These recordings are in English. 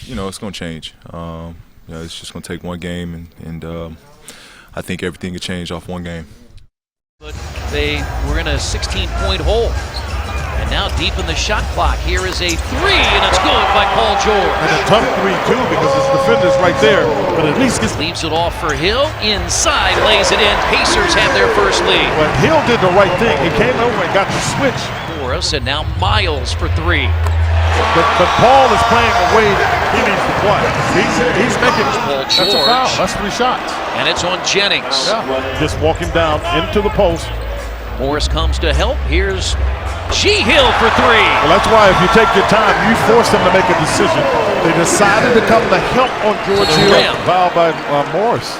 it's going to change. It's just going to take one game, and I think everything could change off one game. But they were in a 16-point hole. And now deep in the shot clock. Here is a three, and it's good by Paul George. And a tough three, too, because his defender's right there. But at least leaves it off for Hill. Inside, lays it in. Pacers have their first lead. But Hill did the right thing. He came over and got the switch. Morris, and now Miles for three. But Paul is playing the way he needs to play. He's making that's a foul. That's 3 shots. And it's on Jennings. Yeah. Just walking down into the post. Morris comes to help. Here's Hill for three. Well, that's why if you take your time, you force them to make a decision. They decided to come to help on George Hill. Foul by Morris.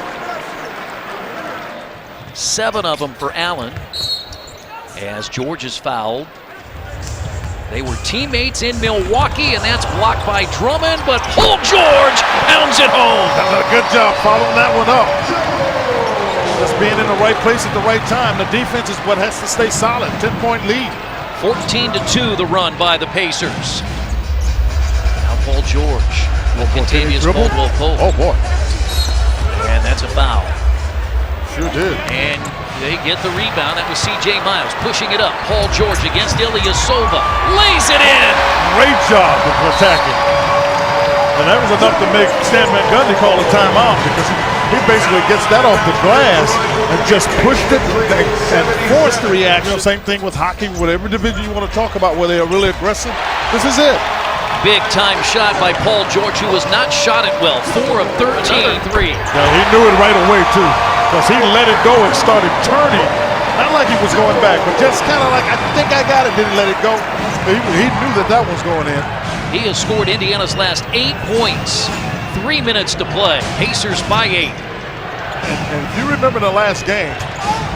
7 of them for Allen. As George is fouled. They were teammates in Milwaukee, and that's blocked by Drummond, but Paul George pounds it home. That's a good job following that one up. Just being in the right place at the right time. The defense is what has to stay solid. 10-point lead. 14-2 the run by the Pacers. Now Paul George will continue his Caldwell Pope. Oh boy. And that's a foul. Sure did. And they get the rebound. That was C.J. Miles pushing it up. Paul George against Ilyasova. Lays it in. Great job of attacking. And that was enough to make Stan Van Gundy call a timeout because he basically gets that off the glass and just pushed it and forced the reaction. Same thing with hockey, whatever division you want to talk about where they are really aggressive. This is it. Big time shot by Paul George, who was not shot it well. 4 of 13. 3. Yeah, he knew it right away too because he let it go and started turning. Not like he was going back, but just kind of like, I think I got it, didn't let it go. He knew that was going in. He has scored Indiana's last 8 points. 3 minutes to play. Pacers by 8. And if you remember the last game.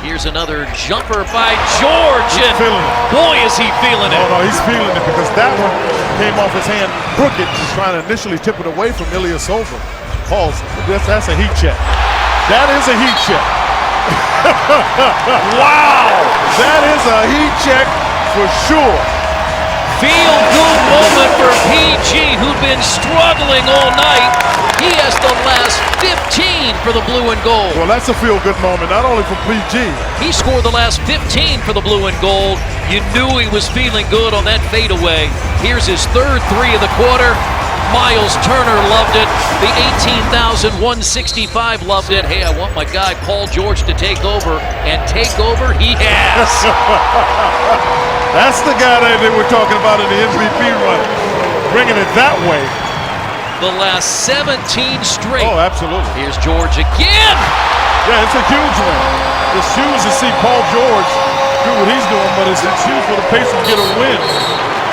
Here's another jumper by George. He's feeling it. Boy, is he feeling it. Oh, no, he's feeling it because that one came off his hand. Brookett was trying to initially tip it away from Ilyasova. Paul's, that's a heat check. That is a heat check. Wow! That is a heat check for sure. Feel-good moment for PG, who'd been struggling all night. He has the last 15 for the blue and gold. Well, that's a feel-good moment, not only for PG. He scored the last 15 for the blue and gold. You knew he was feeling good on that fadeaway. Here's his 3rd 3 of the quarter. Miles Turner loved it. The 18,165 loved it. Hey, I want my guy Paul George to take over. And take over he has. That's the guy that they were talking about in the MVP run. Bringing it that way. The last 17 straight. Oh, absolutely. Here's George again. Yeah, it's a huge one. It's huge to see Paul George do what he's doing, but it's huge for the Pacers to get a win.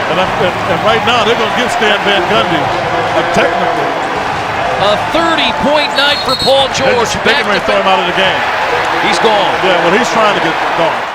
And right now, they're going to give Stan Van Gundy a technical. A 30-point night for Paul George. They're ready to throw him out of the game. He's gone. Yeah, well, he's trying to get gone.